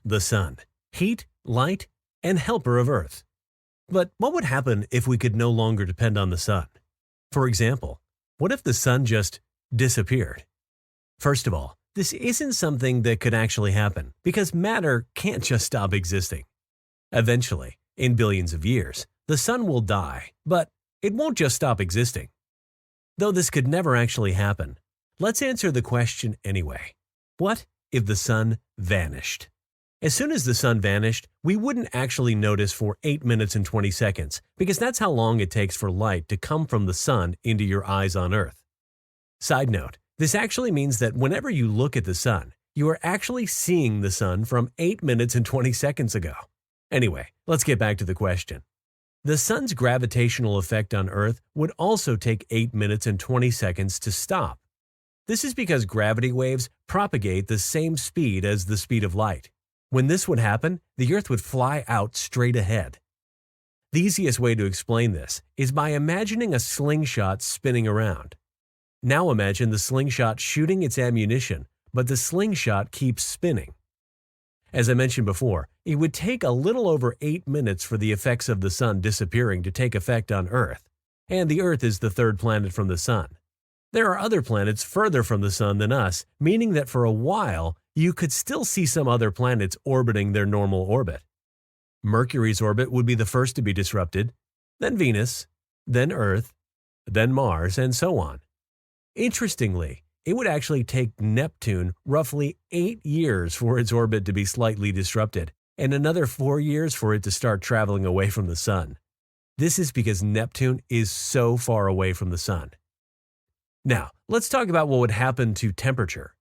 the sun, heat, light, and helper of Earth. But what would happen if we could no longer depend on the sun? For example, what if the sun just disappeared? First of all, this isn't something that could actually happen because matter can't just stop existing. Eventually, in billions of years, the sun will die, but it won't just stop existing. Though this could never actually happen, let's answer the question anyway. What if the sun vanished? As soon as the sun vanished, we wouldn't actually notice for 8 minutes and 20 seconds because that's how long it takes for light to come from the sun into your eyes on Earth. Side note, this actually means that whenever you look at the sun, you are actually seeing the sun from 8 minutes and 20 seconds ago. Anyway, let's get back to the question. The sun's gravitational effect on Earth would also take 8 minutes and 20 seconds to stop. This is because gravity waves propagate the same speed as the speed of light. When this would happen, the Earth would fly out straight ahead. The easiest way to explain this is by imagining a slingshot spinning around. Now imagine the slingshot shooting its ammunition, but the slingshot keeps spinning. As I mentioned before, it would take a little over 8 minutes for the effects of the sun disappearing to take effect on Earth, and the Earth is the third planet from the sun. There are other planets further from the sun than us, meaning that for a while, you could still see some other planets orbiting their normal orbit. Mercury's orbit would be the first to be disrupted, then Venus, then Earth, then Mars, and so on. Interestingly, it would actually take Neptune roughly 8 years for its orbit to be slightly disrupted, and another 4 years for it to start traveling away from the sun. This is because Neptune is so far away from the sun. Now, let's talk about what would happen to temperature.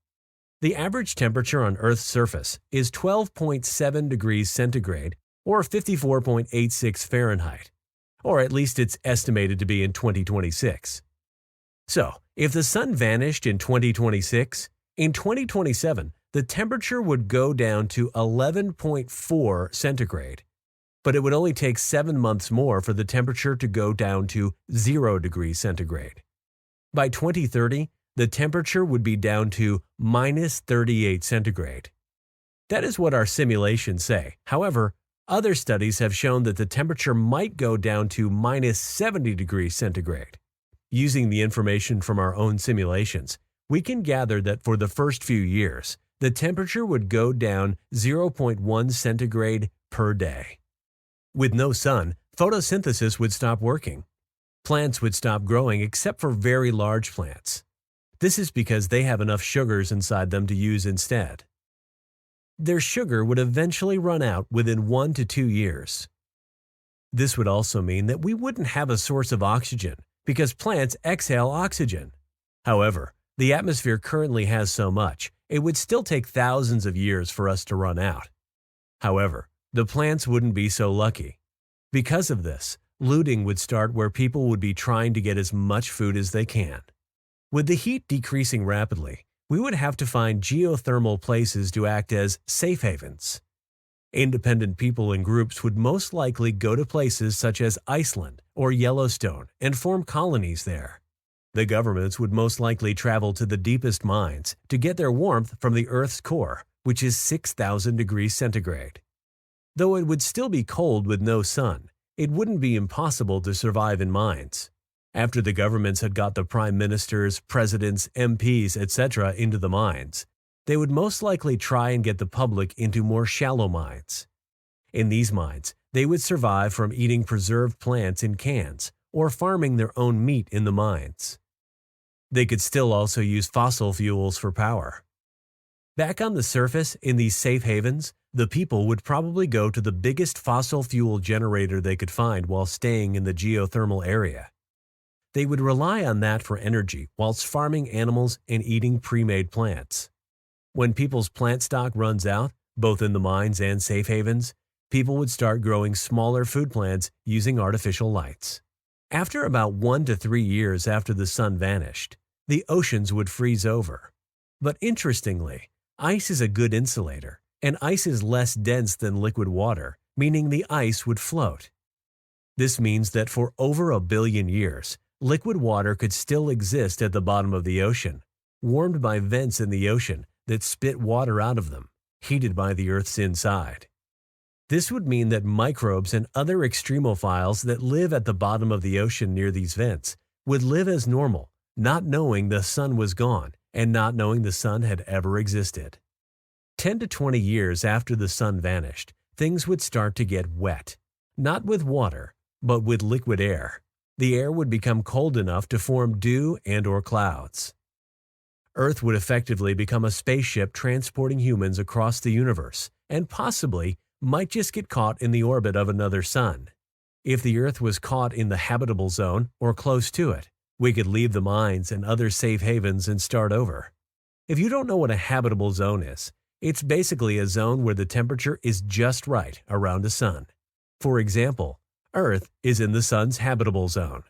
The average temperature on Earth's surface is 12.7 degrees centigrade or 54.86 Fahrenheit, or at least it's estimated to be in 2026. So, if the sun vanished in 2026, in 2027, the temperature would go down to 11.4 centigrade, but it would only take 7 months more for the temperature to go down to 0 degrees centigrade. By 2030, the temperature would be down to minus 38 centigrade. That is what our simulations say. However, other studies have shown that the temperature might go down to minus 70 degrees centigrade. Using the information from our own simulations, we can gather that for the first few years, the temperature would go down 0.1 centigrade per day. With no sun, photosynthesis would stop working. Plants would stop growing except for very large plants. This is because they have enough sugars inside them to use instead. Their sugar would eventually run out within 1 to 2 years. This would also mean that we wouldn't have a source of oxygen because plants exhale oxygen. However, the atmosphere currently has so much, it would still take thousands of years for us to run out. However, the plants wouldn't be so lucky. Because of this, looting would start where people would be trying to get as much food as they can. With the heat decreasing rapidly, we would have to find geothermal places to act as safe havens. Independent people and groups would most likely go to places such as Iceland or Yellowstone and form colonies there. The governments would most likely travel to the deepest mines to get their warmth from the Earth's core, which is 6,000 degrees centigrade. Though it would still be cold with no sun, it wouldn't be impossible to survive in mines. After the governments had got the prime ministers, presidents, MPs, etc. into the mines, they would most likely try and get the public into more shallow mines. In these mines, they would survive from eating preserved plants in cans or farming their own meat in the mines. They could still also use fossil fuels for power. Back on the surface, in these safe havens, the people would probably go to the biggest fossil fuel generator they could find while staying in the geothermal area. They would rely on that for energy whilst farming animals and eating pre-made plants. When people's plant stock runs out, both in the mines and safe havens, people would start growing smaller food plants using artificial lights. After about 1 to 3 years after the sun vanished, the oceans would freeze over. But interestingly, ice is a good insulator, and ice is less dense than liquid water, meaning the ice would float. This means that for over 1 billion years, liquid water could still exist at the bottom of the ocean, warmed by vents in the ocean that spit water out of them, heated by the Earth's inside. This would mean that microbes and other extremophiles that live at the bottom of the ocean near these vents would live as normal, not knowing the sun was gone and not knowing the sun had ever existed. 10 to 20 years after the sun vanished, things would start to get wet, not with water, but with liquid air. The air would become cold enough to form dew and/or clouds. Earth would effectively become a spaceship transporting humans across the universe and possibly might just get caught in the orbit of another sun. If the Earth was caught in the habitable zone or close to it, we could leave the mines and other safe havens and start over. If you don't know what a habitable zone is, it's basically a zone where the temperature is just right around a sun. For example, Earth is in the sun's habitable zone.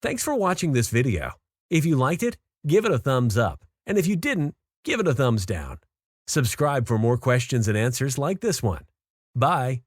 Thanks for watching this video. If you liked it, give it a thumbs up, and if you didn't, give it a thumbs down. Subscribe for more questions and answers like this one. Bye.